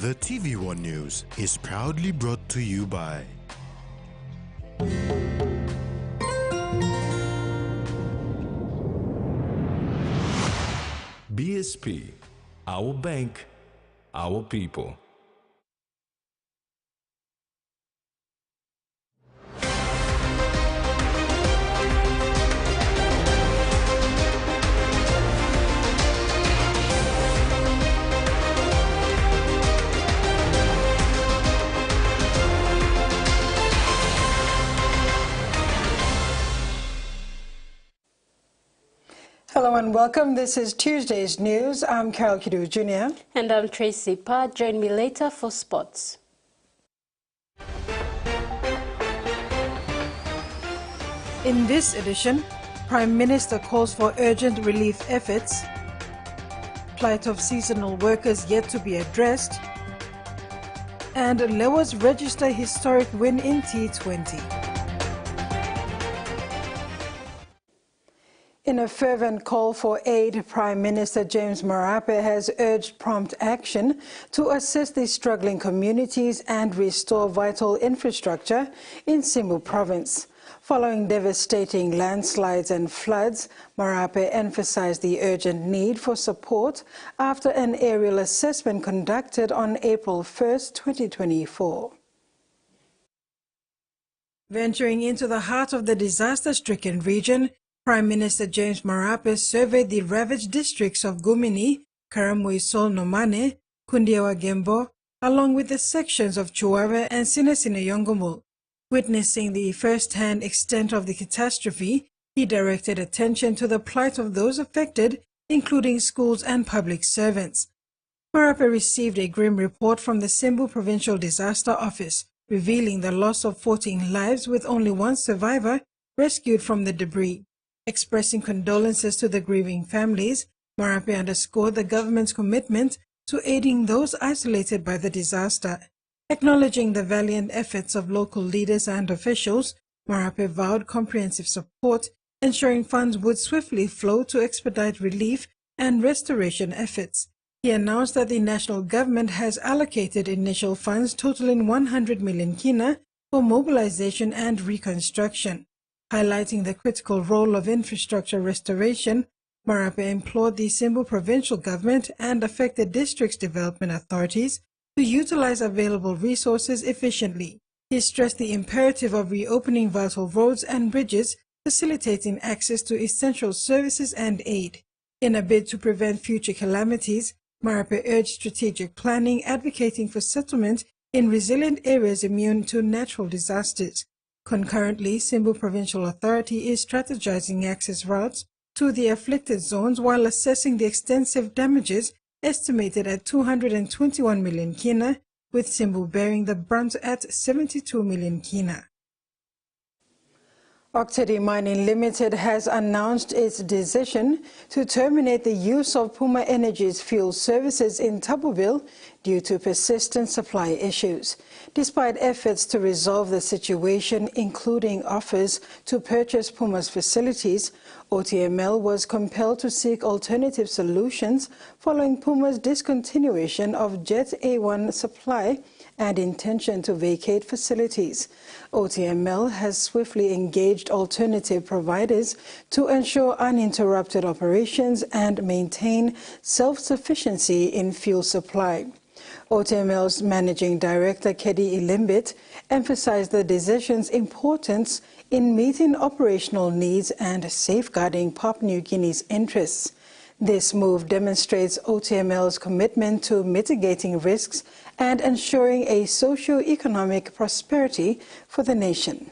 The TVWAN News is proudly brought to you by BSP, our bank, our people. Hello and welcome. This is Tuesday's news. I'm Carol Kidu Jr. And I'm Tracy Pa. Join me later for sports. In this edition, Prime Minister calls for urgent relief efforts, plight of seasonal workers yet to be addressed, and Lewis register historic win in T20. In a fervent call for aid, Prime Minister James Marape has urged prompt action to assist the struggling communities and restore vital infrastructure in Simbu province. Following devastating landslides and floods, Marape emphasized the urgent need for support after an aerial assessment conducted on April 1, 2024. Venturing into the heart of the disaster-stricken region, Prime Minister James Marape surveyed the ravaged districts of Gumini, Karamui-Sol Nomane, Kundiawa Gembo, along with the sections of Chuave and Sinesine Yongomul. Witnessing the first-hand extent of the catastrophe, he directed attention to the plight of those affected, including schools and public servants. Marape received a grim report from the Simbu Provincial Disaster Office, revealing the loss of 14 lives with only one survivor rescued from the debris. Expressing condolences to the grieving families, Marape underscored the government's commitment to aiding those isolated by the disaster. Acknowledging the valiant efforts of local leaders and officials, Marape vowed comprehensive support, ensuring funds would swiftly flow to expedite relief and restoration efforts. He announced that the national government has allocated initial funds totaling 100 million kina for mobilization and reconstruction. Highlighting the critical role of infrastructure restoration, Marape implored the Simbu provincial government and affected districts' development authorities to utilize available resources efficiently. He stressed the imperative of reopening vital roads and bridges, facilitating access to essential services and aid. In a bid to prevent future calamities, Marape urged strategic planning, advocating for settlement in resilient areas immune to natural disasters. Concurrently, Simbu Provincial Authority is strategizing access routes to the afflicted zones while assessing the extensive damages estimated at 221 million kina, with Simbu bearing the brunt at 72 million kina. Octady Mining Limited has announced its decision to terminate the use of Puma Energy's fuel services in Tabubil due to persistent supply issues. Despite efforts to resolve the situation, including offers to purchase Puma's facilities, OTML was compelled to seek alternative solutions following Puma's discontinuation of Jet A1 supply and intention to vacate facilities. OTML has swiftly engaged alternative providers to ensure uninterrupted operations and maintain self-sufficiency in fuel supply. OTML's Managing Director, Kedi Ilimbit, emphasized the decision's importance in meeting operational needs and safeguarding Papua New Guinea's interests. This move demonstrates OTML's commitment to mitigating risks and ensuring a socio-economic prosperity for the nation.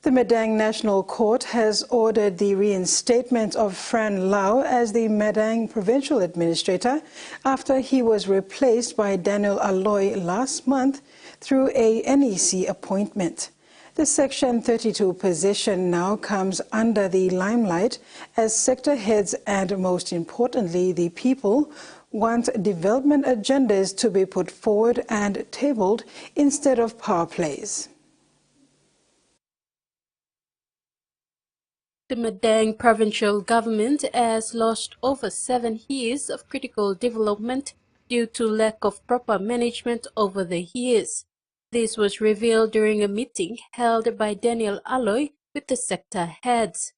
The Madang National Court has ordered the reinstatement of Fran Lau as the Madang Provincial Administrator after he was replaced by Daniel Aloy last month through a NEC appointment. The Section 32 position now comes under the limelight as sector heads and, most importantly, the people want development agendas to be put forward and tabled instead of power plays. the Madang provincial government has lost over 7 years of critical development due to lack of proper management over the years. This was revealed during a meeting held by Daniel Aloy with the sector heads.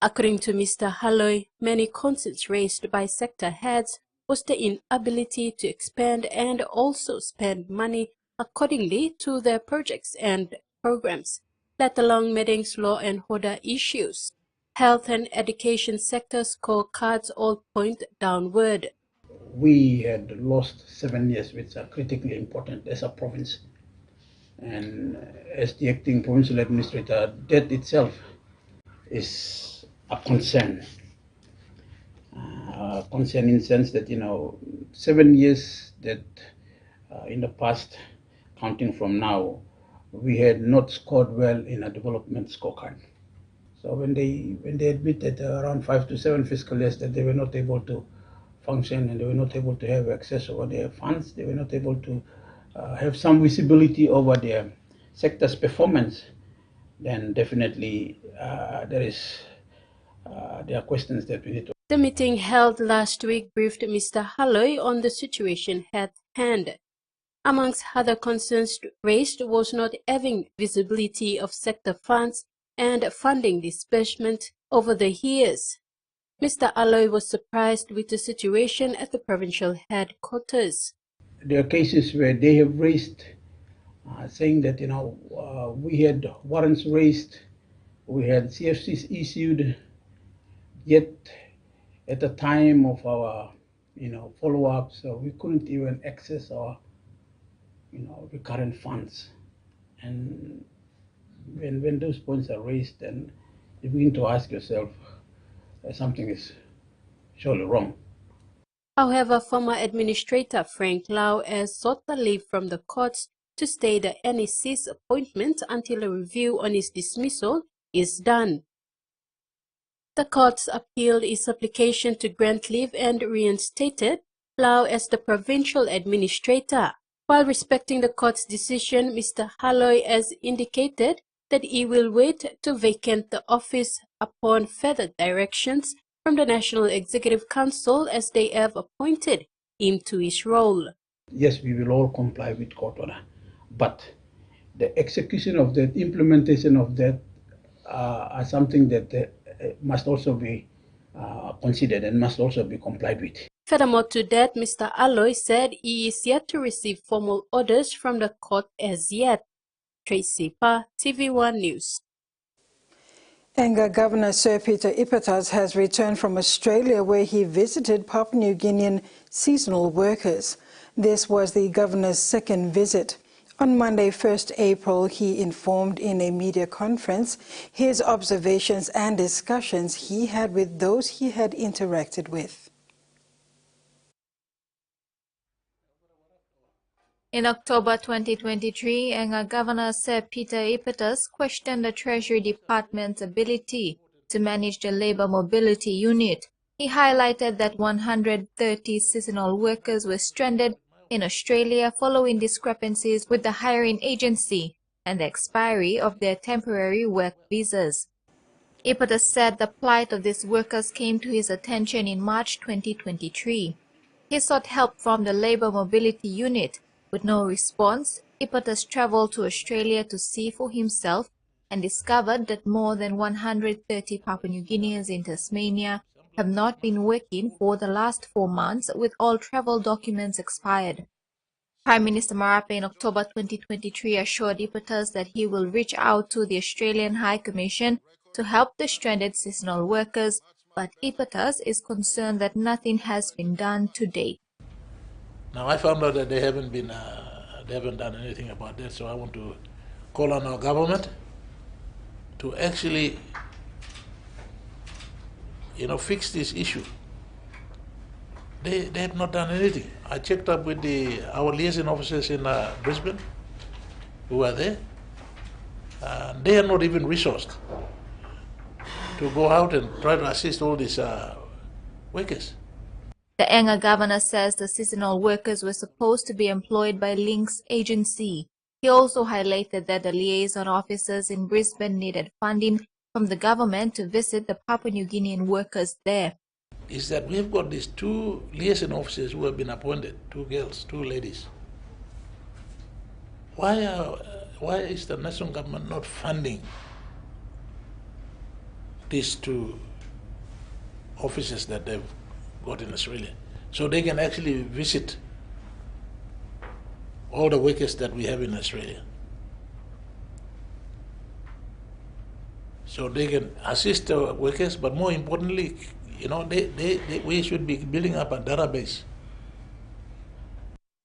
According to Mr. Aloy, many concerns raised by sector heads was the inability to expand and also spend money accordingly to their projects and programs, let alone Madang's law and order issues. Health and education sector scorecards all point downward. We had lost 7 years, which are critically important as a province. And as the acting provincial administrator, that itself is a concern. Concern in the sense that, 7 years that in the past, counting from now, we had not scored well in a development scorecard. So when they admitted around 5 to 7 fiscal years that they were not able to function and they were not able to have access over their funds, they were not able to have some visibility over their sector's performance, then definitely there are questions that we need to. The meeting held last week briefed Mr. Aloy on the situation at hand. Amongst other concerns raised was not having visibility of sector funds and funding disbursement over the years. Mr. Aloy was surprised with the situation at the provincial headquarters. There are cases where they have raised, saying that we had warrants raised, we had CFCs issued, yet at the time of our follow-ups, we couldn't even access our recurrent funds. And when those points are raised, then you begin to ask yourself, something is surely wrong. However, former Administrator Frank Lau has sought the leave from the courts to stay the NEC's appointment until a review on his dismissal is done. The courts appealed his application to grant leave and reinstated Lau as the provincial administrator. While respecting the court's decision, Mr. Aloy has indicated that he will wait to vacate the office upon further directions from the National Executive Council as they have appointed him to his role. Yes, we will all comply with court order, but the execution of that, implementation of that are something that must also be considered and must also be complied with. Furthermore to that, Mr. Aloy said he is yet to receive formal orders from the court as yet. Tracy Pa, TVWAN News. Enga Governor Sir Peter Ipatas has returned from Australia where he visited Papua New Guinean seasonal workers. This was the governor's second visit. On Monday, 1st April, he informed in a media conference his observations and discussions he had with those he had interacted with. In October 2023, Enga Governor Sir Peter Ipatas questioned the Treasury Department's ability to manage the Labour Mobility Unit. He highlighted that 130 seasonal workers were stranded in Australia following discrepancies with the hiring agency and the expiry of their temporary work visas. Ipatas said the plight of these workers came to his attention in March 2023. He sought help from the Labour Mobility Unit. With no response, Ipatas travelled to Australia to see for himself and discovered that more than 130 Papua New Guineans in Tasmania have not been working for the last 4 months with all travel documents expired. Prime Minister Marape in October 2023 assured Ipatas that he will reach out to the Australian High Commission to help the stranded seasonal workers, but Ipatas is concerned that nothing has been done to date. Now I found out that they haven't done anything about that, so I want to call on our government to actually, fix this issue. They have not done anything. I checked up with our liaison officers in Brisbane, who are there. They are not even resourced to go out and try to assist all these workers. The Enga governor says the seasonal workers were supposed to be employed by Link's agency. He also highlighted that the liaison officers in Brisbane needed funding from the government to visit the Papua New Guinean workers there. Is that we've got these 2 liaison officers who have been appointed, 2 girls, 2 ladies. Why is the national government not funding these 2 officers that they've got in Australia so they can actually visit all the workers that we have in Australia? So they can assist the workers, but more importantly, we should be building up a database.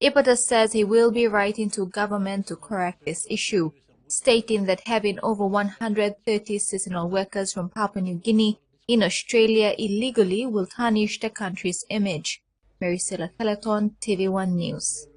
Ipetas says he will be writing to government to correct this issue, stating that having over 130 seasonal workers from Papua New Guinea in Australia illegally will tarnish the country's image. Maricela Teleton, TVWAN News.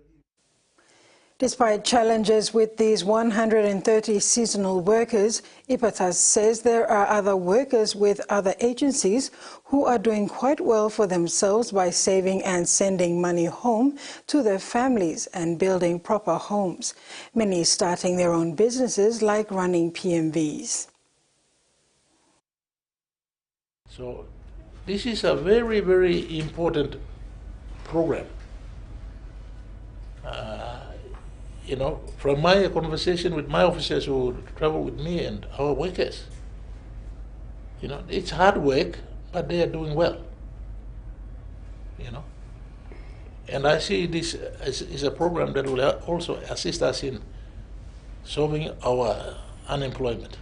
Despite challenges with these 130 seasonal workers, Ipetas says there are other workers with other agencies who are doing quite well for themselves by saving and sending money home to their families and building proper homes, many starting their own businesses like running PMVs. So this is a very, very important program. From my conversation with my officers who travel with me and our workers, it's hard work, but they are doing well. And I see this as a program that will also assist us in solving our unemployment.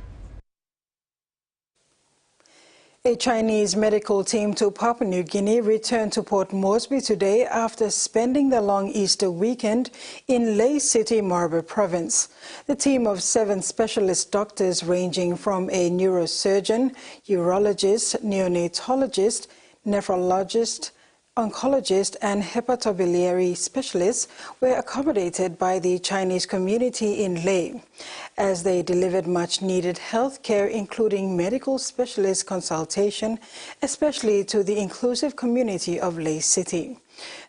A Chinese medical team to Papua New Guinea returned to Port Moresby today after spending the long Easter weekend in Lae City, Marlborough Province. The team of 7 specialist doctors ranging from a neurosurgeon, urologist, neonatologist, nephrologist, oncologist and hepatobiliary specialists were accommodated by the Chinese community in Lae as they delivered much-needed health care, including medical specialist consultation, especially to the inclusive community of Lae City.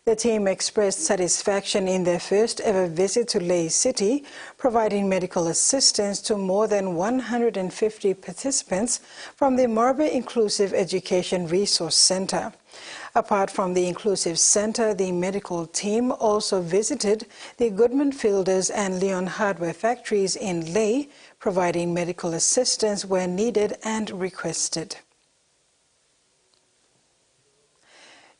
The team expressed satisfaction in their first ever visit to Lae City, providing medical assistance to more than 150 participants from the Marlborough Inclusive Education Resource Centre. Apart from the Inclusive Centre, the medical team also visited the Goodman Fielders and Leon Hardware factories in Lae, providing medical assistance where needed and requested.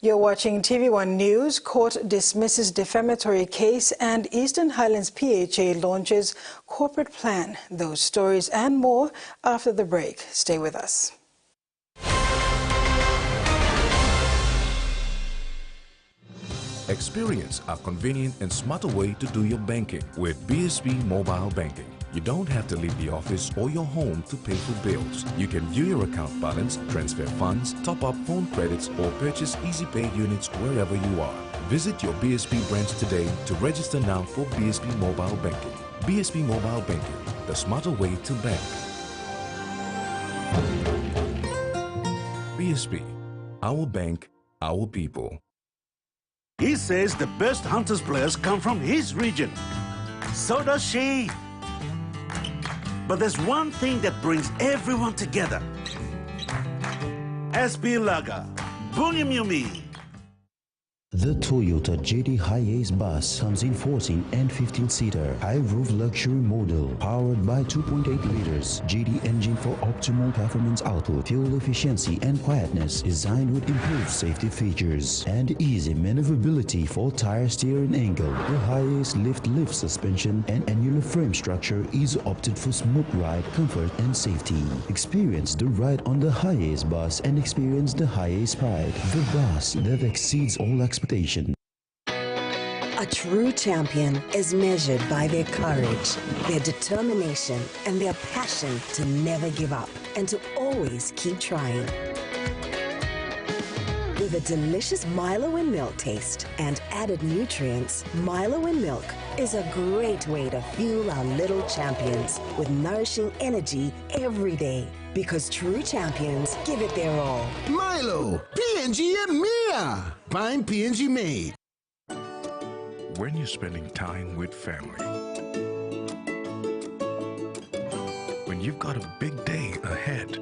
You're watching TV1 News. Court dismisses defamatory case and Eastern Highlands PHA launches corporate plan. Those stories and more after the break. Stay with us. Experience a convenient and smarter way to do your banking with BSB Mobile Banking. You don't have to leave the office or your home to pay for bills. You can view your account balance, transfer funds, top up phone credits, or purchase Easy Pay units wherever you are. Visit your BSB branch today to register now for BSB Mobile Banking. BSB Mobile Banking, the smarter way to bank. BSB, our bank, our people. He says the best Hunters players come from his region. So does she. But there's one thing that brings everyone together. SP Lager, Bunyamyumi. The Toyota JD Hiace bus comes in 14 and 15-seater high-roof luxury model powered by 2.8 liters JD engine for optimal performance output, fuel efficiency and quietness, designed with improved safety features and easy maneuverability for tire steering angle. The Hiace lift suspension and annular frame structure is opted for smooth ride, comfort and safety. Experience the ride on the Hiace bus and experience the Hiace pride, the bus that exceeds all expectations. A true champion is measured by their courage, their determination, and their passion to never give up and to always keep trying. With a delicious Milo and milk taste and added nutrients, Milo and milk is a great way to fuel our little champions with nourishing energy every day. Because true champions give it their all. Milo, PNG and Mia. Prime PNG made. When you're spending time with family, when you've got a big day ahead.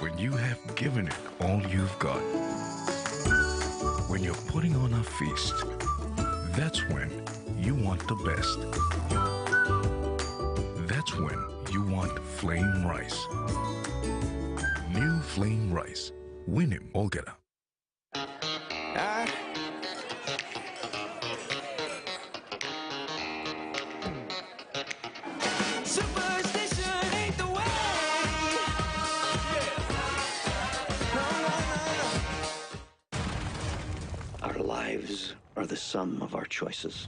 When you have given it all you've got. When you're putting on a feast, that's when you want the best. That's when you want flame rice. New flame rice. Win him, Olgeta. Superstition ain't the way. Our lives are the sum of our choices.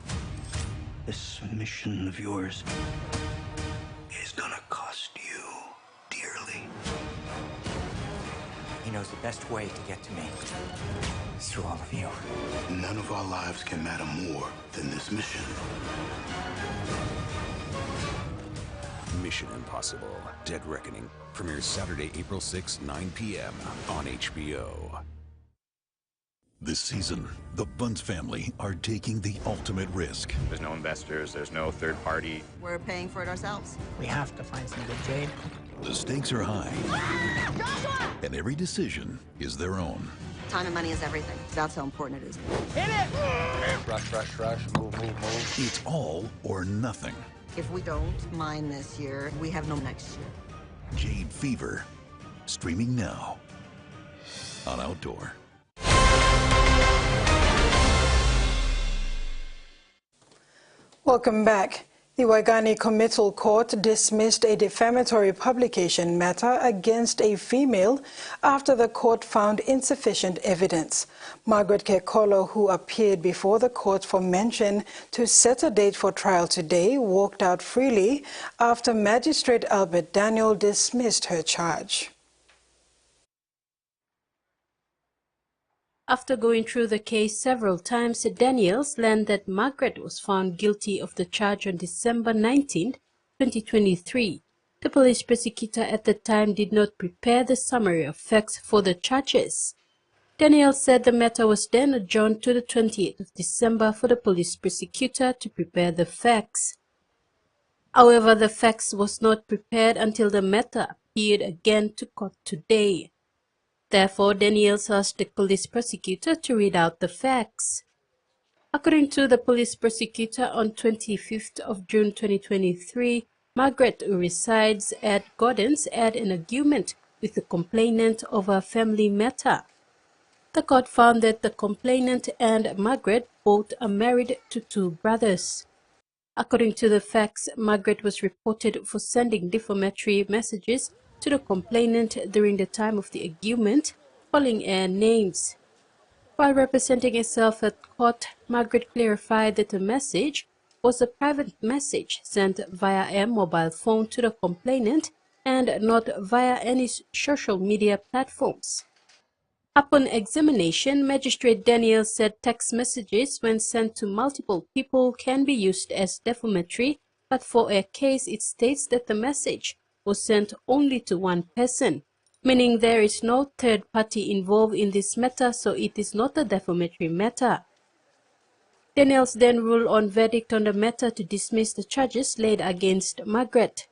This mission of yours is gonna cost you dearly. He knows the best way to get to me is through all of you. None of our lives can matter more than this mission. Mission Impossible: Dead Reckoning premieres Saturday, April 6, 9 p.m. on HBO. This season, the Bunce family are taking the ultimate risk. There's no investors, there's no third party. We're paying for it ourselves. We have to find some good jade. The stakes are high, and every decision is their own. Time and money is everything. That's how important it is. Hit it! Rush, rush, rush, move, move, move. It's all or nothing. If we don't mine this year, we have no next year. Jade Fever, streaming now on Outdoor. Welcome back. The Waigani Committal Court dismissed a defamatory publication matter against a female after the court found insufficient evidence. Margaret Kekolo, who appeared before the court for mention to set a date for trial today, walked out freely after Magistrate Albert Daniel dismissed her charge. After going through the case several times, Daniels learned that Margaret was found guilty of the charge on December 19, 2023. The police prosecutor at the time did not prepare the summary of facts for the charges. Daniels said the matter was then adjourned to the 28th of December for the police prosecutor to prepare the facts. However, the facts was not prepared until the matter appeared again to court today. Therefore, Daniels asked the police prosecutor to read out the facts. According to the police prosecutor, on 25th of June 2023, Margaret, who resides at Gordon's, had an argument with the complainant over a family matter. The court found that the complainant and Margaret both are married to two brothers. According to the facts, Margaret was reported for sending defamatory messages to the complainant during the time of the argument, calling her names. While representing herself at court, Margaret clarified that the message was a private message sent via a mobile phone to the complainant and not via any social media platforms. Upon examination, Magistrate Daniels said text messages when sent to multiple people can be used as defamatory, but for a case it states that the message was sent only to one person, meaning there is no third party involved in this matter, so it is not a defamatory matter. Daniels then ruled on verdict on the matter to dismiss the charges laid against Margaret.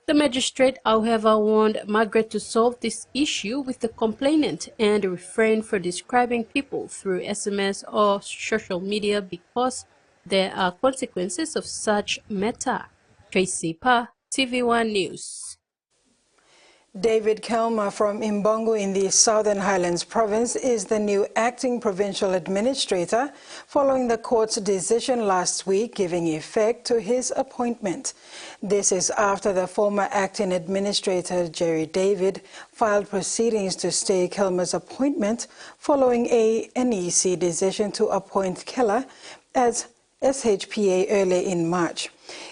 The magistrate, however, warned Margaret to solve this issue with the complainant and refrain from describing people through SMS or social media because there are consequences of such matter. Tracy Pa, TVWAN News. David Kelma from Imbongo in the Southern Highlands province is the new acting provincial administrator following the court's decision last week giving effect to his appointment. This is after the former acting administrator, Jerry David, filed proceedings to stay Kelma's appointment following a NEC decision to appoint Keller as SHPA early in March.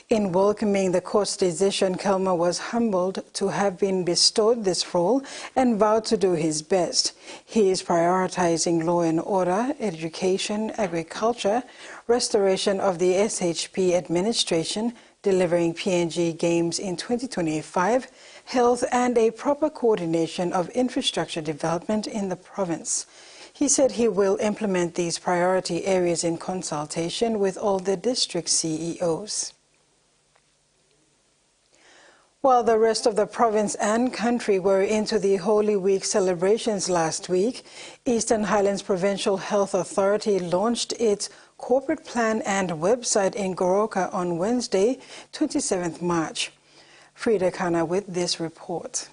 In welcoming the court's decision, Kelma was humbled to have been bestowed this role and vowed to do his best. He is prioritizing law and order, education, agriculture, restoration of the SHP administration, delivering PNG Games in 2025, health and a proper coordination of infrastructure development in the province. He said he will implement these priority areas in consultation with all the district CEOs. While the rest of the province and country were into the Holy Week celebrations last week, Eastern Highlands Provincial Health Authority launched its corporate plan and website in Goroka on Wednesday, 27th March. Frida Kana with this report.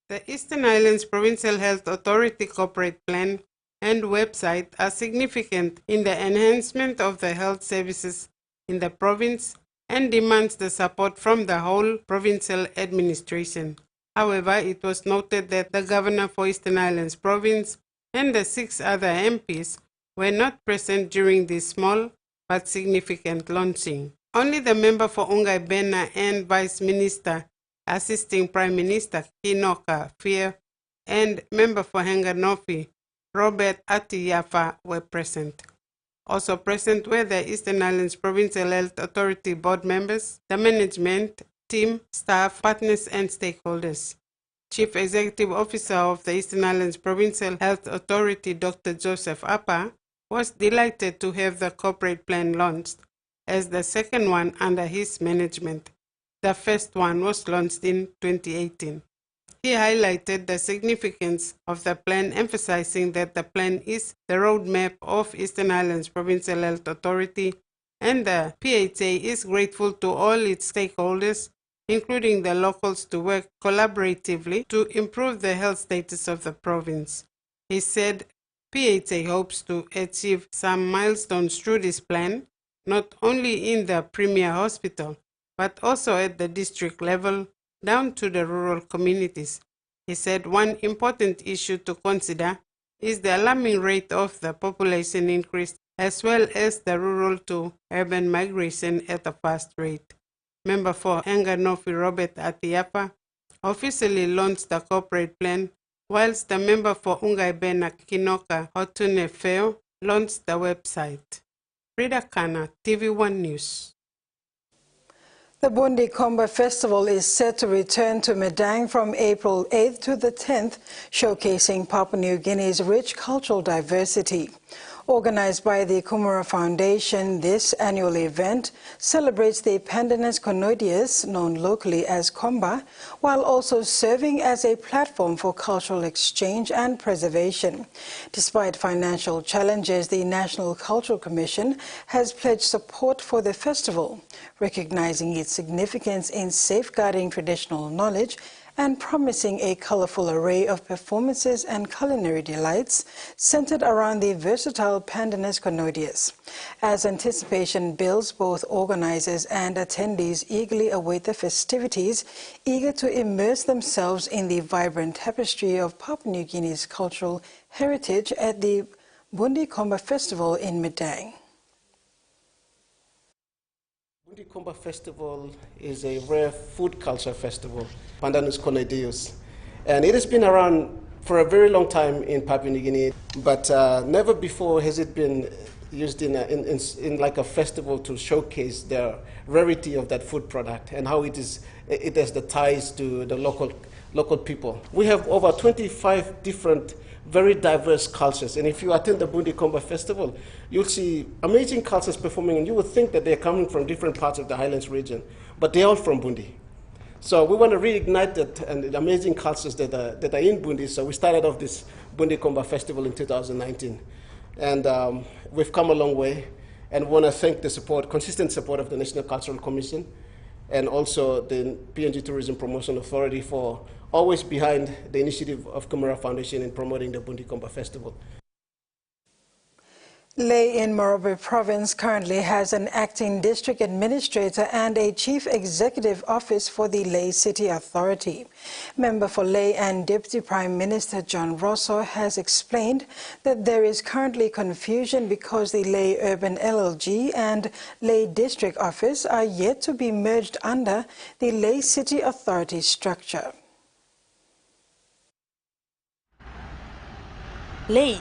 The Eastern Highlands Provincial Health Authority corporate plan and website are significant in the enhancement of the health services in the province and demands the support from the whole provincial administration. However, it was noted that the Governor for Eastern Highlands Province and the 6 other MPs were not present during this small but significant launching. Only the member for Ungai Bena and Vice Minister assisting Prime Minister Kinoka Fear and member for Hanganofi Robert Atiyafa were present. Also present were the Eastern Highlands Provincial Health Authority board members, the management, team, staff, partners and stakeholders. Chief Executive Officer of the Eastern Highlands Provincial Health Authority, Dr. Joseph Appa, was delighted to have the corporate plan launched as the second one under his management. The first one was launched in 2018. He highlighted the significance of the plan, emphasizing that the plan is the roadmap of Eastern Highlands Provincial Health Authority, and the PHA is grateful to all its stakeholders, including the locals, to work collaboratively to improve the health status of the province. He said PHA hopes to achieve some milestones through this plan, not only in the Premier Hospital, but also at the district level, down to the rural communities. He said one important issue to consider is the alarming rate of the population increase, as well as the rural to urban migration at a fast rate. Member for Hanganofi Robert Atiapa officially launched the corporate plan, whilst the member for Ungai Bena Kinoka Hotune Feo launched the website. Frida Kana, TV1 News. The Bundi Komba Festival is set to return to Madang from April 8th to the 10th, showcasing Papua New Guinea's rich cultural diversity. Organized by the Kumara Foundation, this annual event celebrates the Pandanus connoideus, known locally as Komba, while also serving as a platform for cultural exchange and preservation. Despite financial challenges, the National Cultural Commission has pledged support for the festival, recognizing its significance in safeguarding traditional knowledge and promising a colorful array of performances and culinary delights centered around the versatile Pandanus connoideus. As anticipation builds, both organizers and attendees eagerly await the festivities, eager to immerse themselves in the vibrant tapestry of Papua New Guinea's cultural heritage at the Bundi Komba Festival in Madang. Bundi Komba Festival is a rare food culture festival, Pandanus connoideus, and it has been around for a very long time in Papua New Guinea, but never before has it been used in like a festival to showcase the rarity of that food product and how it has the ties to the local people. We have over 25 different very diverse cultures, and if you attend the Bundi Komba Festival, you'll see amazing cultures performing, and you would think that they're coming from different parts of the Highlands region, but they're all from Bundi. So we want to reignite that and the amazing cultures that are in Bundi. So we started off this Bundi Komba Festival in 2019, and we've come a long way, and we want to thank the support, consistent support of the National Cultural Commission, and also the PNG Tourism Promotion Authority for always behind the initiative of Kumara Foundation in promoting the Bundi Komba Festival. Lae in Morobe Province currently has an acting district administrator and a chief executive office for the Lae City Authority. Member for Lae and Deputy Prime Minister John Rosso has explained that there is currently confusion because the Lae Urban LLG and Lae District Office are yet to be merged under the Lae City Authority structure. Lae,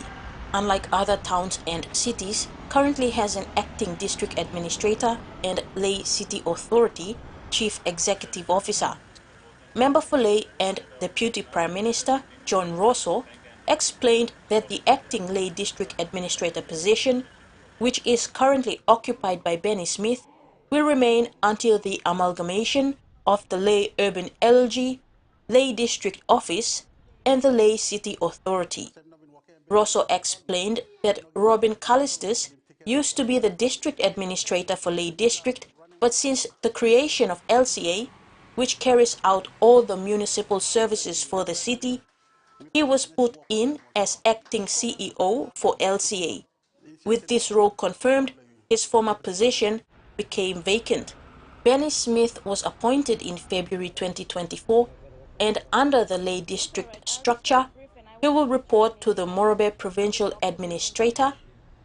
unlike other towns and cities, currently has an acting district administrator and Lae City Authority Chief Executive Officer. Member for Lae and Deputy Prime Minister John Rosso explained that the acting Lae District Administrator position, which is currently occupied by Benny Smith, will remain until the amalgamation of the Leh Urban LG, Leh District Office, and the Leh City Authority. Rosso explained that Robin Callistus used to be the district administrator for Leh District, but since the creation of LCA, which carries out all the municipal services for the city, he was put in as acting CEO for LCA. With this role confirmed, his former position became vacant. Benny Smith was appointed in February 2024, and under the Leh District structure, he will report to the Morobe Provincial Administrator,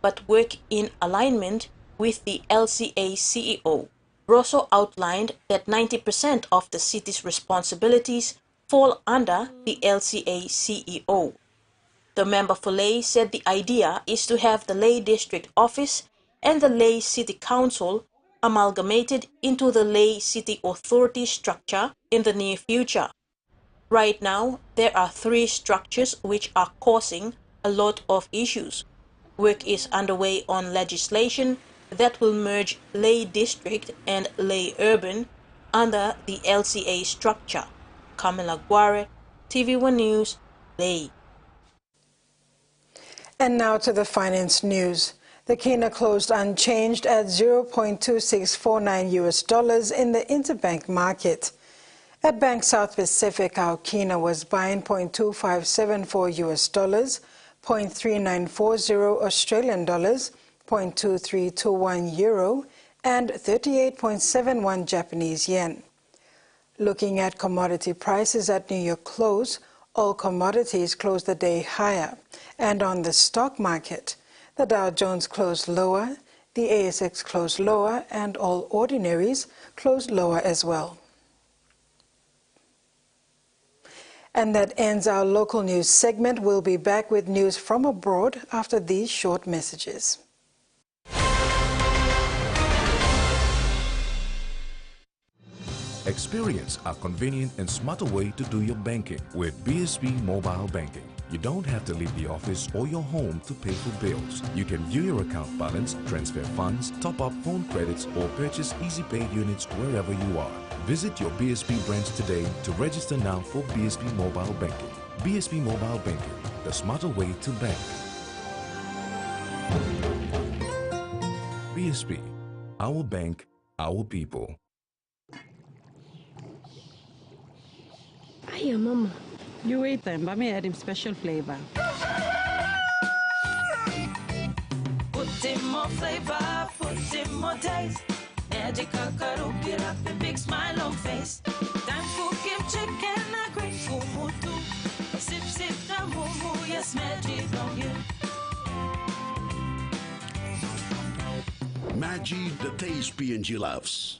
but work in alignment with the LCA CEO. Rosso outlined that 90% of the city's responsibilities fall under the LCA CEO. The member for Leh said the idea is to have the Leh District Office and the Leh City Council amalgamated into the Leh City Authority structure in the near future. Right now, there are 3 structures which are causing a lot of issues. Work is underway on legislation that will merge Leh District and Leh Urban under the LCA structure. Kamila Guare, TVWAN News, Leh. And now to the finance news. The kina closed unchanged at $0.2649 in the interbank market. At Bank South Pacific, our kina was buying $0.2574, $0.3940 Australian dollars, $0.2321 euro, and 38.71 Japanese yen. Looking at commodity prices at New York close, all commodities closed the day higher. And on the stock market, the Dow Jones closed lower, the ASX closed lower, and all ordinaries closed lower as well. And that ends our local news segment. We'll be back with news from abroad after these short messages. Experience a convenient and smarter way to do your banking with BSB Mobile Banking. You don't have to leave the office or your home to pay for bills. You can view your account balance, transfer funds, top up phone credits, or purchase Easy Pay units wherever you are. Visit your BSB branch today to register now for BSB Mobile Banking. BSB Mobile Banking, the smarter way to bank. BSB, our bank, our people. Hiya, Mama. You wait then, but me add him special flavor. Put in more flavor, put in more taste. Magic get up a big smile on face. Time for give chicken a great fumu too. Sip, sip, the moo, yes, magic on you. Maggi, the taste PNG loves.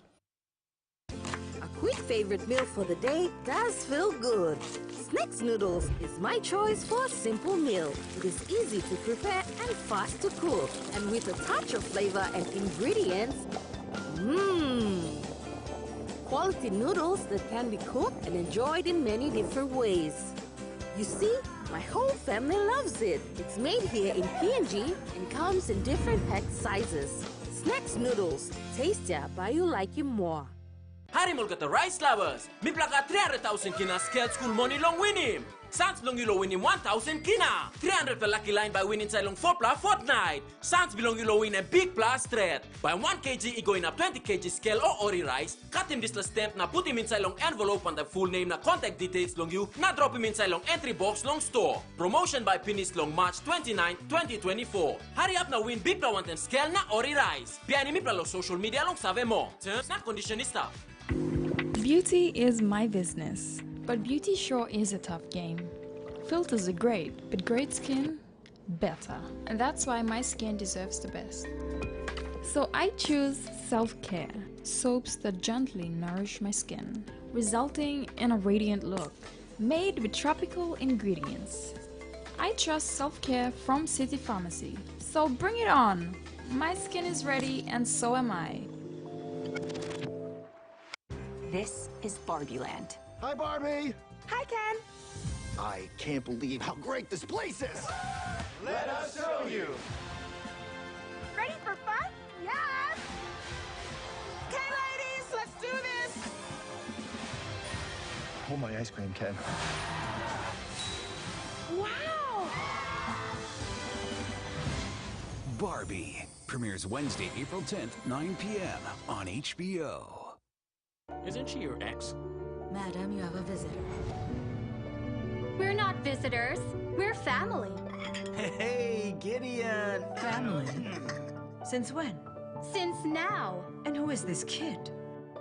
A quick favorite meal for the day does feel good. Snacks noodles is my choice for a simple meal. It is easy to prepare and fast to cook. And with a touch of flavor and ingredients, quality noodles that can be cooked and enjoyed in many different ways. You see, my whole family loves it. It's made here in PNG and comes in different pack sizes. Snacks noodles, tastier but you like it more. Hari mulga the rice lovers. Mi plaka 300,000 kina scale school money long winning. Sans belong you lo winning 1,000 kina. 300 per lucky line by winning inside long 4 plus fortnight. Sans belong you lo win a big plus thread. By 1 kg it going up 20 kg scale or ori rice. Cut him this stamp na put him inside long envelope and the full name na contact details long you. Na drop him inside long entry box long store. Promotion by Pinis long March 29, 2024. Hurry up now win big plus 1 scale na ori rice. Piani mi plus social media long save more. Terms na conditionista. Beauty is my business, but beauty sure is a tough game. Filters are great, but great skin, better. And that's why my skin deserves the best. So I choose self-care, soaps that gently nourish my skin, resulting in a radiant look, made with tropical ingredients. I trust self-care from City Pharmacy, so bring it on! My skin is ready and so am I. This is Barbie Land. Hi, Barbie. Hi, Ken. I can't believe how great this place is. Let us show you. Ready for fun? Yes. Ken, pour my ice cream can. Wow! Barbie premieres Wednesday, April 10th, 9 p.m. on HBO. Isn't she your ex? Madam, you have a visitor. We're not visitors. We're family. Hey, Gideon! Family? Since when? Since now. And who is this kid?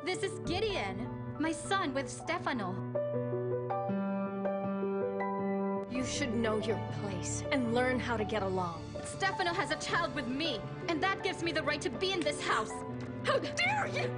This is Gideon, my son with Stefano. You should know your place and learn how to get along. Stefano has a child with me, and that gives me the right to be in this house. How dare you!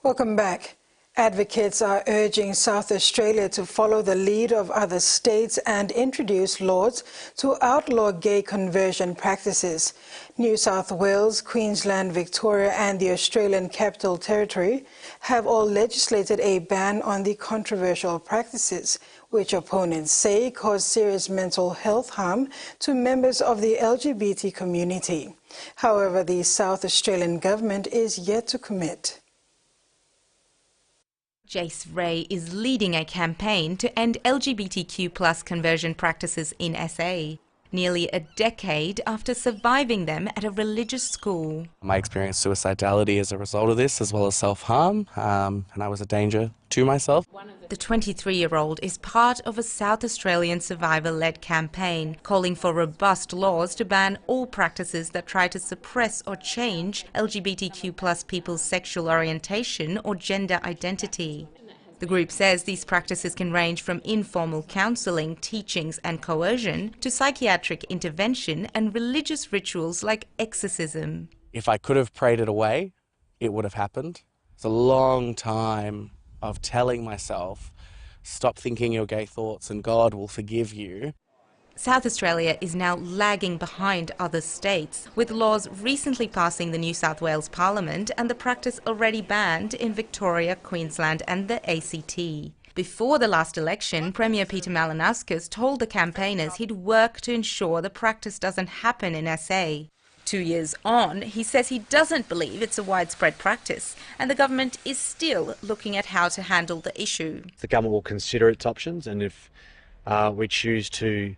Welcome back. Advocates are urging South Australia to follow the lead of other states and introduce laws to outlaw gay conversion practices. New South Wales, Queensland, Victoria and the Australian Capital Territory have all legislated a ban on the controversial practices, which opponents say cause serious mental health harm to members of the LGBT community. However, the South Australian government is yet to commit. Jace Ray is leading a campaign to end LGBTQ+ conversion practices in SA, nearly a decade after surviving them at a religious school. I experienced suicidality as a result of this, as well as self-harm, and I was a danger to myself. The 23-year-old is part of a South Australian survivor-led campaign calling for robust laws to ban all practices that try to suppress or change LGBTQ+ people's sexual orientation or gender identity. The group says these practices can range from informal counselling, teachings and coercion to psychiatric intervention and religious rituals like exorcism. If I could have prayed it away, it would have happened. It's a long time of telling myself, stop thinking your gay thoughts and God will forgive you. South Australia is now lagging behind other states, with laws recently passing the New South Wales Parliament and the practice already banned in Victoria, Queensland and the ACT. Before the last election, Premier Peter Malinauskas told the campaigners he'd work to ensure the practice doesn't happen in SA. 2 years on, he says he doesn't believe it's a widespread practice, and the government is still looking at how to handle the issue. The government will consider its options, and if we choose to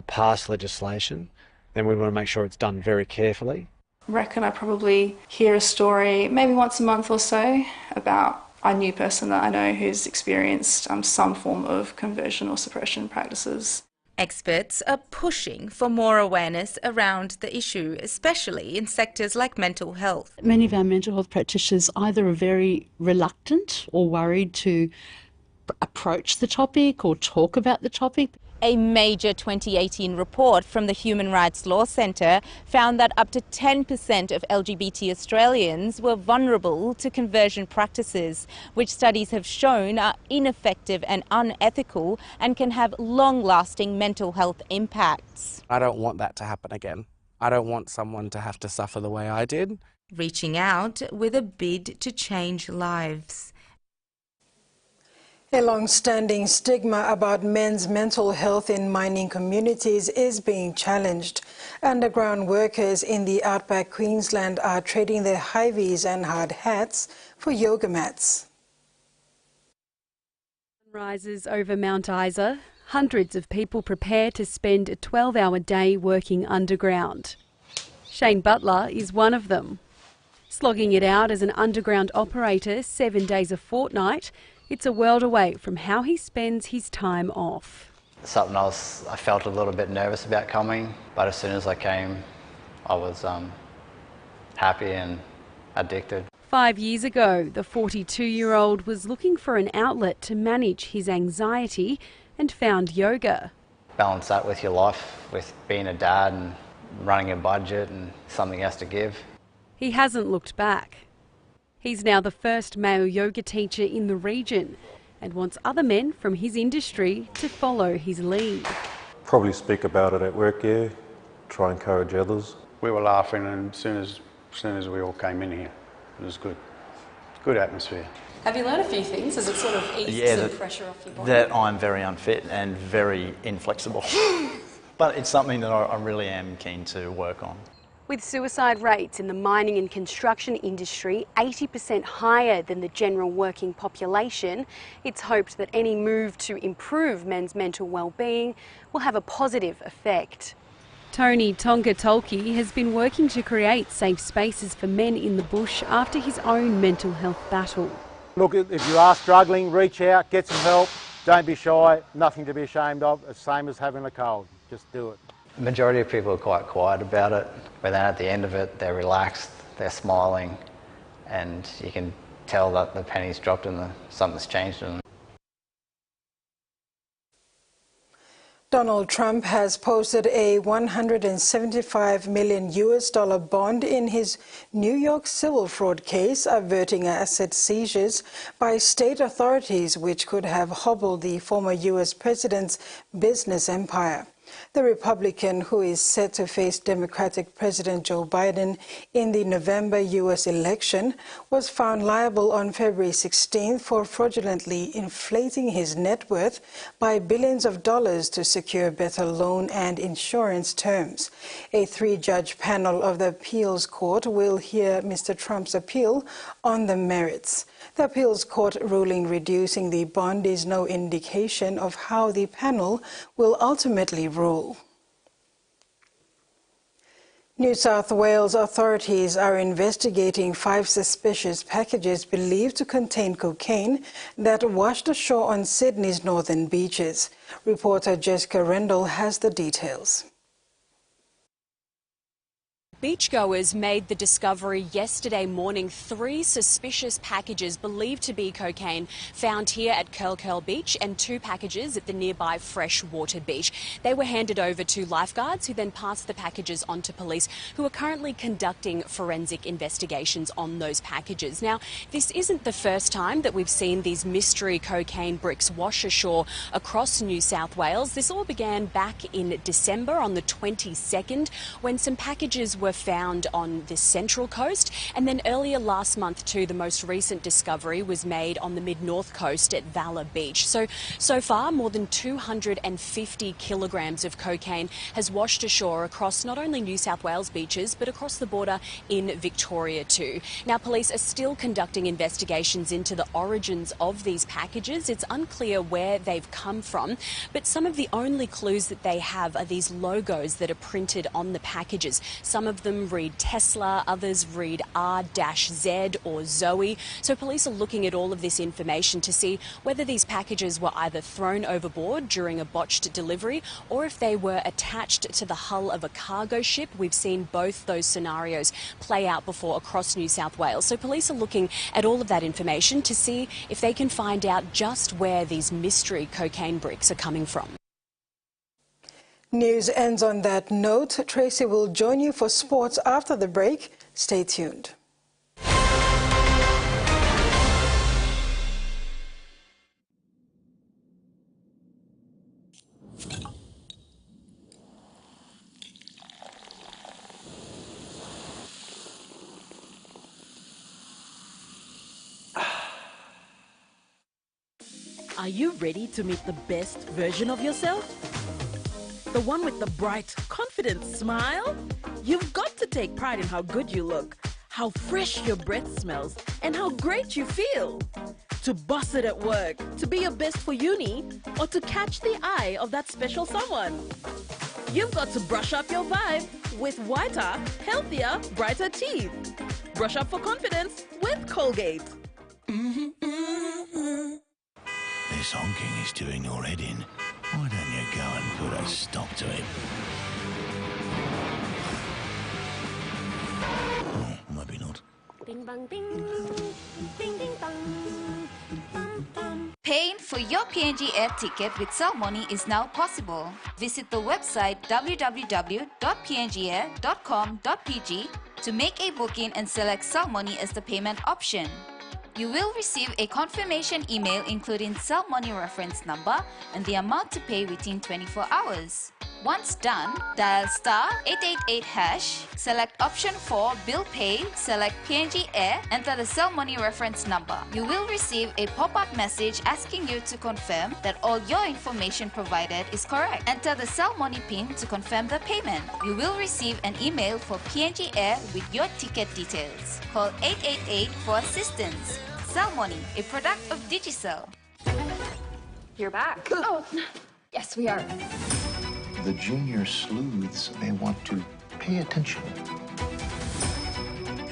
pass legislation, then we want to make sure it's done very carefully. I reckon I probably hear a story maybe once a month or so about a new person that I know who's experienced some form of conversion or suppression practices. Experts are pushing for more awareness around the issue, especially in sectors like mental health. Many of our mental health practitioners either are very reluctant or worried to approach the topic or talk about the topic. A major 2018 report from the Human Rights Law Centre found that up to 10% of LGBT Australians were vulnerable to conversion practices, which studies have shown are ineffective and unethical and can have long-lasting mental health impacts. I don't want that to happen again. I don't want someone to have to suffer the way I did. Reaching out with a bid to change lives. A long-standing stigma about men's mental health in mining communities is being challenged. Underground workers in the outback Queensland are trading their high-vis and hard hats for yoga mats. Rises over Mount Isa. Hundreds of people prepare to spend a 12-hour day working underground. Shane Butler is one of them. Slogging it out as an underground operator 7 days a fortnight, it's a world away from how he spends his time off. Something I felt a little bit nervous about coming, but as soon as I came, I was happy and addicted. 5 years ago, the 42-year-old was looking for an outlet to manage his anxiety and found yoga. Balance that with your life, with being a dad and running a budget, and something has to give. He hasn't looked back. He's now the first male yoga teacher in the region and wants other men from his industry to follow his lead. Probably speak about it at work, yeah. Try and encourage others. We were laughing, and as soon as we all came in here, it was good. Good atmosphere. Have you learned a few things? Has it sort of eased some pressure off your body? That I'm very unfit and very inflexible. But it's something that I really am keen to work on. With suicide rates in the mining and construction industry 80% higher than the general working population, it's hoped that any move to improve men's mental well-being will have a positive effect. Tony Tonga-Tolki has been working to create safe spaces for men in the bush after his own mental health battle. Look, if you are struggling, reach out, get some help, don't be shy, nothing to be ashamed of, it's the same as having a cold, just do it. The majority of people are quite quiet about it, but then at the end of it, they're relaxed, they're smiling, and you can tell that the penny's dropped and something's changed in them. Donald Trump has posted a $175 million bond in his New York civil fraud case, averting asset seizures by state authorities, which could have hobbled the former U.S. president's business empire. The Republican, who is set to face Democratic President Joe Biden in the November U.S. election, was found liable on February 16th for fraudulently inflating his net worth by billions of dollars to secure better loan and insurance terms. A three-judge panel of the appeals court will hear Mr. Trump's appeal on the merits. The appeals court ruling reducing the bond is no indication of how the panel will ultimately rule. New South Wales authorities are investigating 5 suspicious packages believed to contain cocaine that washed ashore on Sydney's northern beaches. Reporter Jessica Rendell has the details. Beachgoers made the discovery yesterday morning. 3 suspicious packages believed to be cocaine found here at Curl Beach and 2 packages at the nearby Freshwater Beach. They were handed over to lifeguards who then passed the packages on to police, who are currently conducting forensic investigations on those packages. Now, this isn't the first time that we've seen these mystery cocaine bricks wash ashore across New South Wales. This all began back in December on the 22nd when some packages were found on the central coast, and then earlier last month too, the most recent discovery was made on the mid-north coast at Valor Beach. So far, more than 250 kilograms of cocaine has washed ashore across not only New South Wales beaches, but across the border in Victoria too. Now, police are still conducting investigations into the origins of these packages. It's unclear where they've come from, but some of the only clues that they have are these logos that are printed on the packages. Some of them read Tesla, others read R-Z or Zoe. So police are looking at all of this information to see whether these packages were either thrown overboard during a botched delivery or if they were attached to the hull of a cargo ship. We've seen both those scenarios play out before across New South Wales. So police are looking at all of that information to see if they can find out just where these mystery cocaine bricks are coming from. News ends on that note. Tracy will join you for sports after the break. Stay tuned. Are you ready to meet the best version of yourself? The one with the bright, confident smile? You've got to take pride in how good you look, how fresh your breath smells, and how great you feel. To boss it at work, to be your best for uni, or to catch the eye of that special someone. You've got to brush up your vibe with whiter, healthier, brighter teeth. Brush up for confidence with Colgate. This honking is doing your head in. Why don't you go and put a stop to it? Oh, maybe not. Ding bang ding, ding ding dong. Paying for your PNG air ticket with Salmoni is now possible. Visit the website www.pngair.com.pg to make a booking and select Salmoni as the payment option. You will receive a confirmation email including Salmoni reference number and the amount to pay within 24 hours. Once done, dial *888#, select option 4 Bill Pay, select PNG Air, enter the cell money reference number. You will receive a pop-up message asking you to confirm that all your information provided is correct. Enter the cell money PIN to confirm the payment. You will receive an email for PNG Air with your ticket details. Call 888 for assistance. Cell Money, a product of Digicel. You're back. Oh, yes, we are. The junior sleuths may want to pay attention.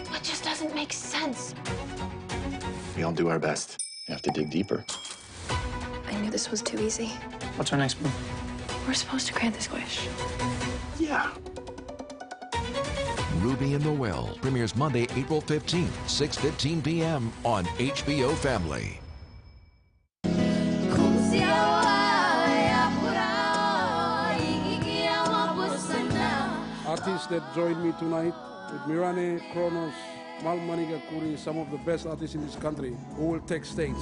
What just doesn't make sense? We all do our best. You have to dig deeper. I knew this was too easy. What's our next move? We're supposed to grant this wish. Yeah. Ruby in the Well premieres Monday, April 15th, 6:15 p.m. on HBO Family. Artists that joined me tonight with Mirane, Kronos, Malmaniga Kuri, some of the best artists in this country who will take stage.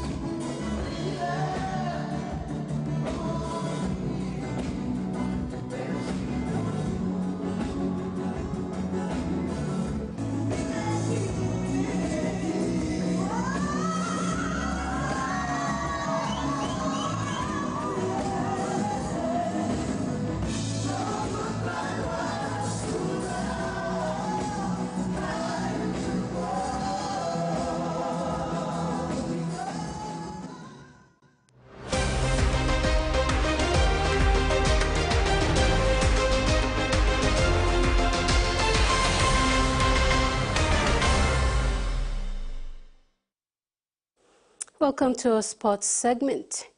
Welcome to our sports segment.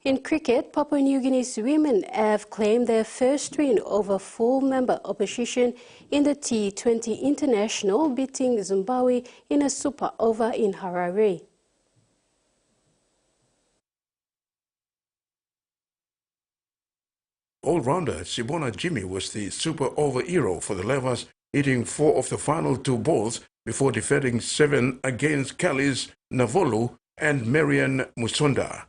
In cricket, Papua New Guinea's women have claimed their first win over full member opposition in the T20 International, beating Zimbabwe in a super over in Harare. All-rounder Sibona Jimmy was the super over hero for the Levers, hitting 4 of the final 2 balls before defending 7 against Kelly's Navolu and Marian Musonda.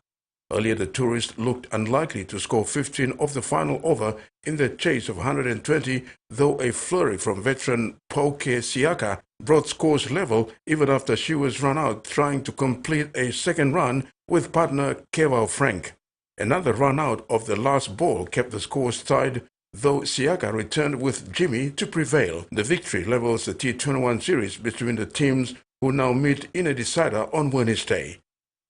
Earlier, the tourist looked unlikely to score 15 of the final over in the chase of 120, though a flurry from veteran Poke Siaka brought scores level even after she was run out trying to complete a second run with partner Kevao Frank. Another run out of the last ball kept the scores tied, though Siaka returned with Jimmy to prevail. The victory levels the T21 series between the teams, who now meet in a decider on Wednesday.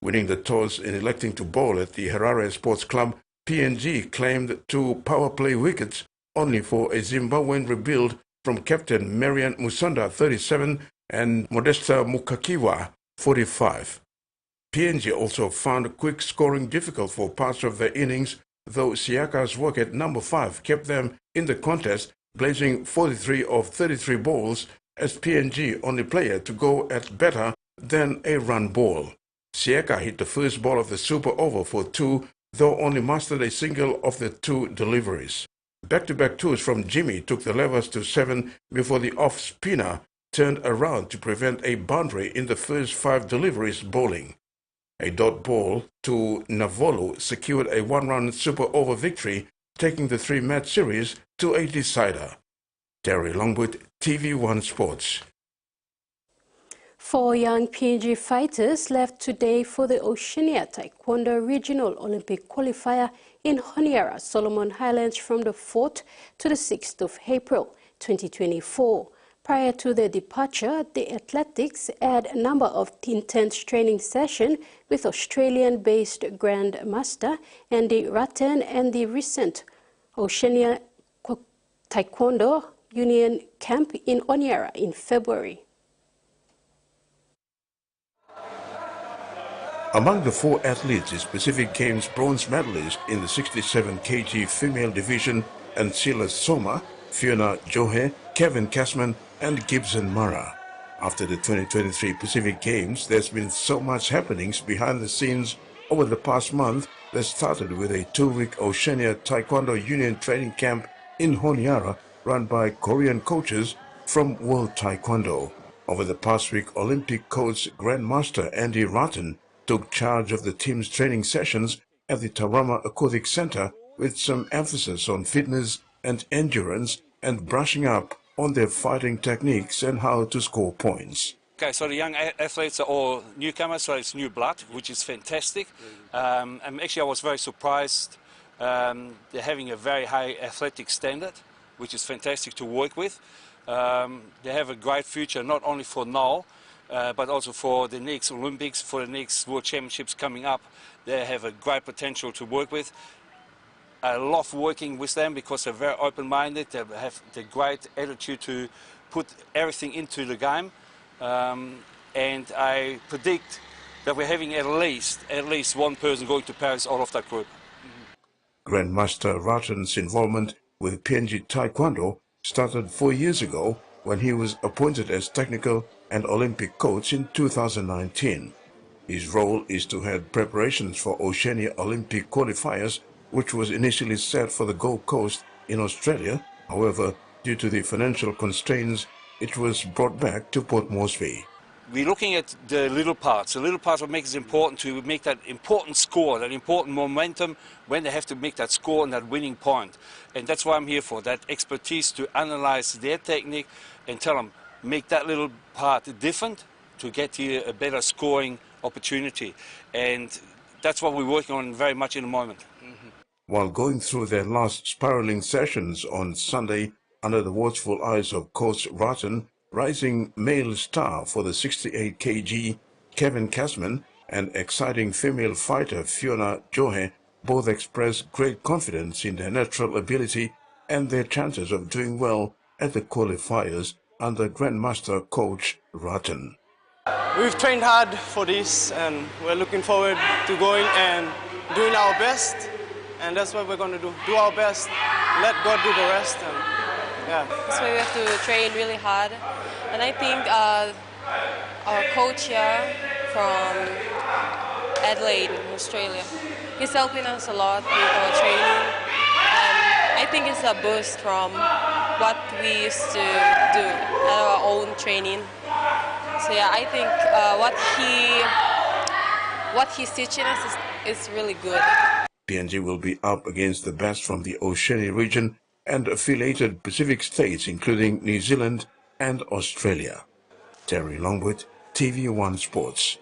Winning the toss and electing to bowl at the Harare Sports Club, PNG claimed 2 power play wickets, only for a Zimbabwean rebuild from captain Marian Musonda, 37, and Modesta Mukakiwa, 45. PNG also found quick scoring difficult for parts of their innings, though Siaka's work at number 5 kept them in the contest, blazing 43 of 33 balls, as PNG only player to go at better than a run ball. Siaka hit the first ball of the super over for 2, though only mastered a single of the 2 deliveries. Back-to-back twos from Jimmy took the Levers to 7 before the off-spinner turned around to prevent a boundary in the first 5 deliveries bowling. A dot ball to Navolu secured a 1-run super over victory, taking the 3-match series to a decider. Terry Longwood, TV1 Sports. 4 young PNG fighters left today for the Oceania Taekwondo Regional Olympic qualifier in Honiara, Solomon Highlands from the 4th to the 6th of April 2024. Prior to their departure, the athletics had a number of intense training sessions with Australian-based Grandmaster Andy Ratton and the recent Oceania Taekwondo Union camp in Honiara in February. Among the 4 athletes is Pacific Games bronze medalist in the 67 kg female division Ancila Soma, Fiona Johe, Kevin Casman, and Gibson Mara. After the 2023 Pacific Games, there's been so much happenings behind the scenes over the past month that started with a 2-week Oceania Taekwondo Union training camp in Honiara run by Korean coaches from World Taekwondo. Over the past week, Olympic coach Grandmaster Andy Ratton took charge of the team's training sessions at the Taurama Aquatic Center with some emphasis on fitness, and endurance and brushing up on their fighting techniques and how to score points. Okay, so the young athletes are all newcomers, so it's new blood, which is fantastic. And actually I was very surprised. They're having a very high athletic standard, which is fantastic to work with. They have a great future, not only for now, but also for the next Olympics, for the next World Championships coming up. They have a great potential to work with. I love working with them because they're very open-minded. They have the great attitude to put everything into the game. And I predict that we're having at least one person going to Paris out of that group. Grandmaster Ratan's involvement with PNG Taekwondo started 4 years ago when he was appointed as technical and Olympic coach in 2019. His role is to head preparations for Oceania Olympic qualifiers, which was initially set for the Gold Coast in Australia. However, due to the financial constraints, it was brought back to Port Moresby. We're looking at the little parts. The little parts what makes it important to make that important score, that important momentum when they have to make that score and that winning point. And that's what I'm here for, that expertise to analyze their technique and tell them, make that little part different to get you a better scoring opportunity. And that's what we're working on very much in the moment. While going through their last spiraling sessions on Sunday under the watchful eyes of Coach Ratan, rising male star for the 68 kg Kevin Casman and exciting female fighter Fiona Johe both expressed great confidence in their natural ability and their chances of doing well at the qualifiers under Grandmaster Coach Ratan. We've trained hard for this and we're looking forward to going and doing our best, and that's what we're going to do our best, let God do the rest. And yeah. That's why we have to train really hard. And I think our coach here from Adelaide, Australia, he's helping us a lot with our training. And I think it's a boost from what we used to do at our own training. So yeah, I think what he's teaching us is really good. PNG will be up against the best from the Oceania region and affiliated Pacific states, including New Zealand and Australia. Terry Longwood, TVWAN Sports.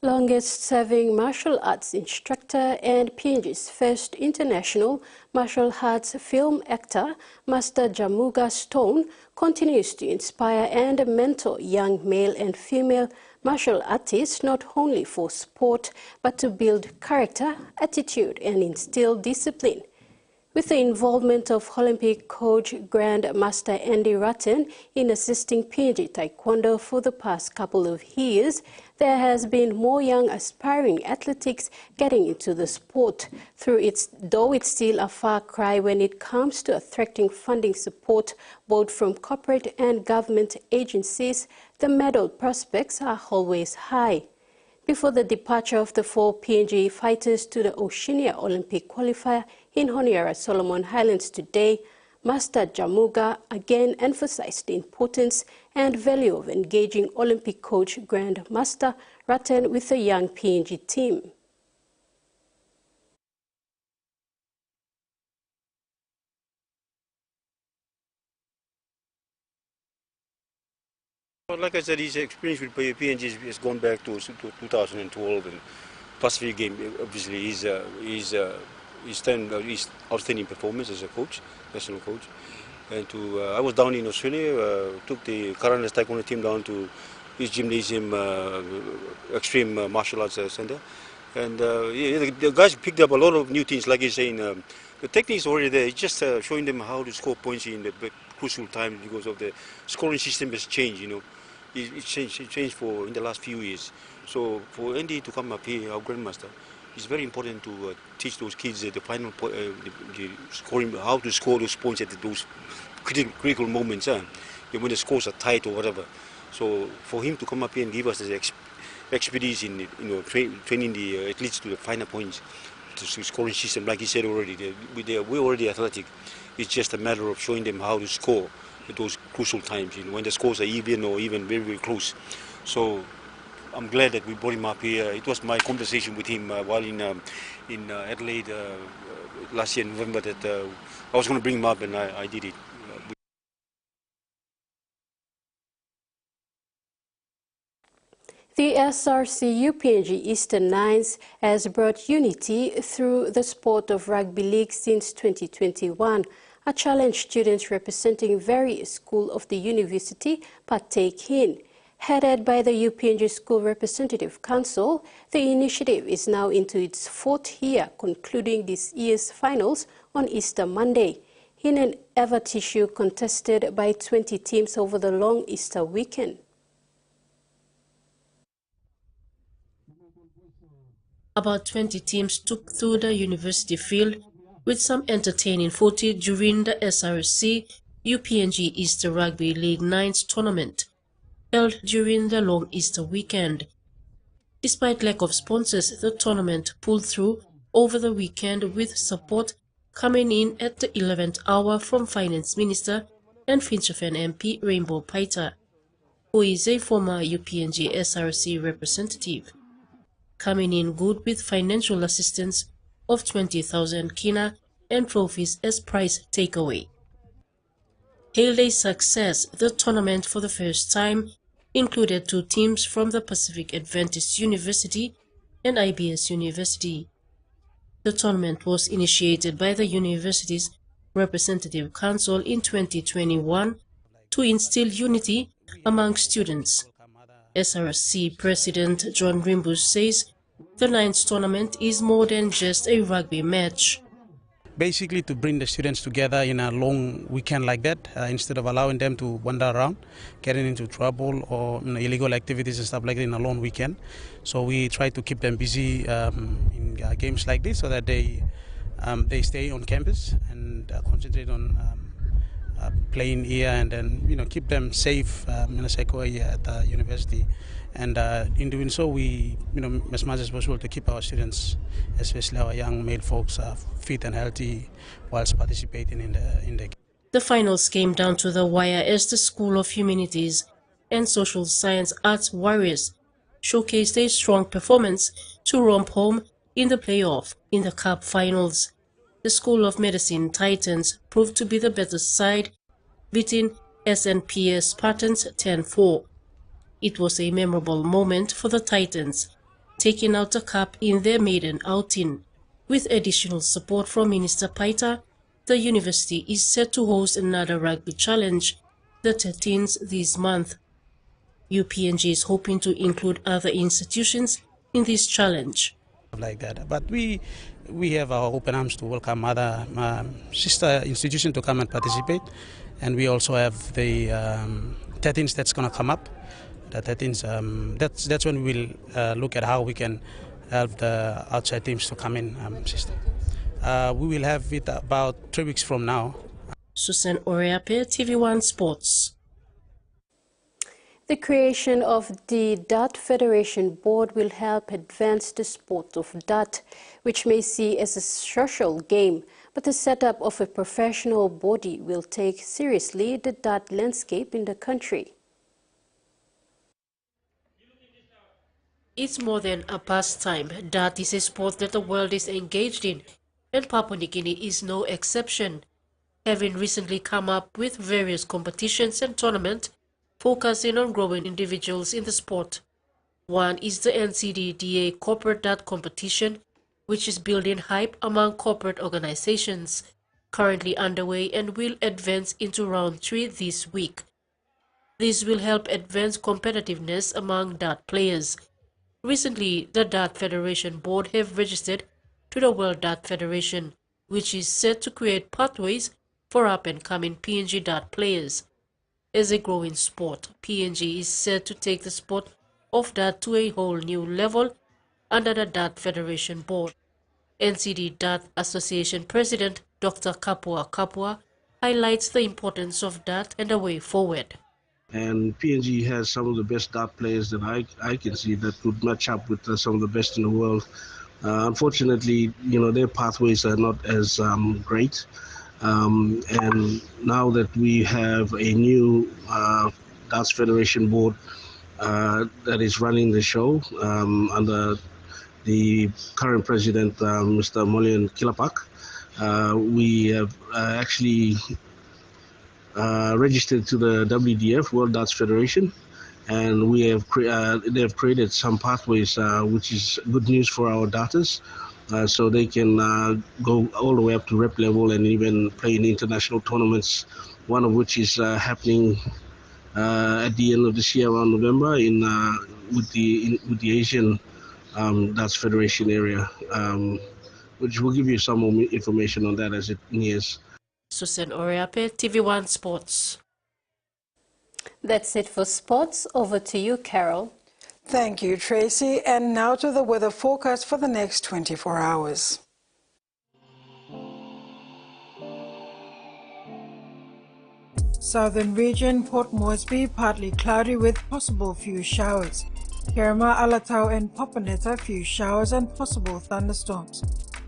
Longest-serving martial arts instructor and PNG's first international martial arts film actor, Master Jamuga Stone, continues to inspire and mentor young male and female martial artists not only for sport but to build character, attitude and instill discipline. With the involvement of Olympic coach Grand Master Andy Ratan in assisting PNG Taekwondo for the past couple of years, there has been more young aspiring athletics getting into the sport. Though it's still a far cry when it comes to attracting funding support both from corporate and government agencies, the medal prospects are always high. Before the departure of the 4 PNG fighters to the Oceania Olympic qualifier in Honiara, Solomon Highlands today, Master Jamuga again emphasized the importance and value of engaging Olympic coach Grand Master Ratan with the young PNG team. Like I said, his experience with PNG has gone back to 2012 and Pacific game. Obviously, he's outstanding performance as a coach, national coach. And I was down in Australia, took the Highlands Taekwondo team down to his gymnasium, extreme martial arts center, and the guys picked up a lot of new things. Like he's saying, the technique is already there. It's just showing them how to score points in the crucial time because of the scoring system has changed. You know, it changed for in the last few years. So for Andy to come up here, our grandmaster, it's very important to teach those kids the final the scoring, how to score those points at those critical moments, when the scores are tight or whatever. So for him to come up here and give us the expertise in training the athletes to the final points, to scoring system, like he said already, we're already athletic. It's just a matter of showing them how to score at those crucial times, when the scores are even or even very, very close. So I'm glad that we brought him up here. It was my conversation with him while in Adelaide last year in November that I was going to bring him up, and I did it. The SRC PNG Eastern Nines has brought unity through the sport of rugby league since 2021. A challenge students representing various schools of the university partake in. Headed by the UPNG School Representative Council, the initiative is now into its fourth year, concluding this year's finals on Easter Monday. In an ever tissue contested by 20 teams over the long Easter weekend. About 20 teams took through the university field, with some entertaining footage during the SRC UPNG Easter Rugby League 9's tournament, held during the long Easter weekend. Despite lack of sponsors, the tournament pulled through over the weekend with support coming in at the 11th hour from Finance Minister and Finchafen MP Rainbow Paita, who is a former UPNG SRC representative, coming in good with financial assistance of 20,000 kina and trophies as prize takeaway. Hailed a success, the tournament for the first time included 2 teams from the Pacific Adventist University and IBS University. The tournament was initiated by the university's Representative Council in 2021 to instill unity among students. SRC President John Rimbu says the 9th tournament is more than just a rugby match. Basically to bring the students together in a long weekend like that, instead of allowing them to wander around, getting into trouble or illegal activities and stuff like that in a long weekend. So we try to keep them busy in games like this so that they stay on campus and concentrate on playing here, and then keep them safe in a safe way at the university. And in doing so, we as much as possible to keep our students, especially our young male folks, fit and healthy whilst participating in the game. The finals came down to the wire as the School of Humanities and Social Science Arts Warriors showcased a strong performance to romp home in the playoff in the Cup finals. The School of Medicine Titans proved to be the better side, beating SNPS Spartans 10-4. It was a memorable moment for the Titans, taking out the cup in their maiden outing. With additional support from Minister Paita, the university is set to host another rugby challenge, the 13th this month. UPNG is hoping to include other institutions in this challenge. Like that, but we have our open arms to welcome other sister institutions to come and participate, and we also have the 13th that's going to come up. The 13th, that's when we will look at how we can help the outside teams to come in. Sister, we will have it about 3 weeks from now. Susan Oreape, TVWAN Sports. The creation of the Dart Federation Board will help advance the sport of dart, which may see as a social game, but the setup of a professional body will take seriously the dart landscape in the country. It's more than a pastime. Dart is a sport that the world is engaged in, and Papua New Guinea is no exception, having recently come up with various competitions and tournaments focusing on growing individuals in the sport. One is the NCDDA Corporate Dart Competition, which is building hype among corporate organizations, currently underway and will advance into round 3 this week. This will help advance competitiveness among dart players. Recently, the Dart Federation Board have registered to the World Dart Federation, which is set to create pathways for up-and-coming PNG dart players. As a growing sport, PNG is set to take the sport of dart to a whole new level under the Dart Federation Board. NCD Dart Association President Dr. Kapua highlights the importance of dart and the way forward. And PNG has some of the best dart players that I can see that would match up with some of the best in the world. Unfortunately, their pathways are not as great. And now that we have a new Darts Federation Board, that is running the show under the current president, Mr. Molian Kilapak. We have actually registered to the WDF, World Darts Federation, and we have they have created some pathways, which is good news for our darters, so they can go all the way up to rep level and even play in international tournaments, one of which is happening at the end of this year around November with the Asian Darts Federation area, which will give you some more information on that as it nears. Susan Oriape, TV1 Sports. That's it for sports. Over to you, Carol. Thank you, Tracy. And now to the weather forecast for the next 24 hours. Southern region, Port Moresby, partly cloudy with possible few showers. Kerma, Alatau and Papaneta, few showers and possible thunderstorms.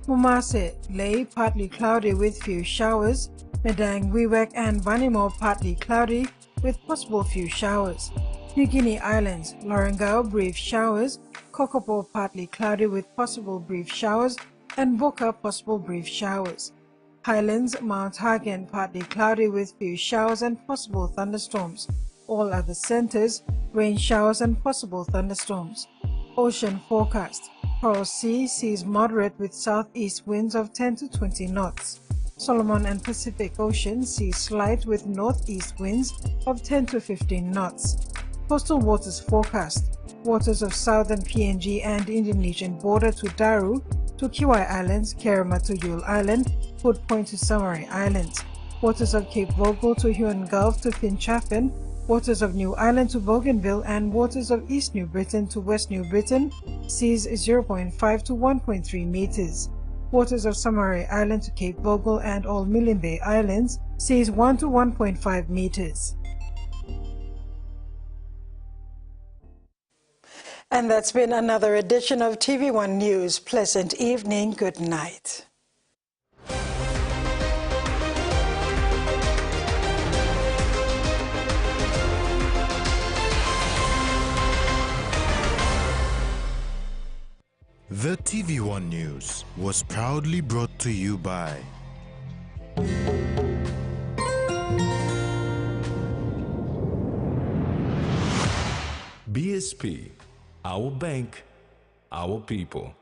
Mumase, Ley, partly cloudy with few showers. Madang, Wewak and Vanimo, partly cloudy with possible few showers. New Guinea Islands, Lorengau, brief showers. Kokopo, partly cloudy with possible brief showers. And Boka, possible brief showers. Highlands, Mount Hagen, partly cloudy with few showers and possible thunderstorms. All other centers, rain showers and possible thunderstorms. Ocean forecast. Coral Sea sees moderate with southeast winds of 10 to 20 knots. Solomon and Pacific Ocean sees slight with northeast winds of 10 to 15 knots. Coastal waters forecast. Waters of southern PNG and Indonesian border to Daru, to Kiwai Islands, Kerema to Yule Island, Hood Point to Samari Islands. Waters of Cape Vogel to Huon Gulf to Finchafen, waters of New Island to Bougainville, and waters of East New Britain to West New Britain, seas 0.5 to 1.3 meters. Waters of Samari Island to Cape Vogel and all Milne Bay Islands, seas 1 to 1.5 meters. And that's been another edition of TV1 News. Pleasant evening. Good night. The TV1 News was proudly brought to you by BSP, our bank, our people.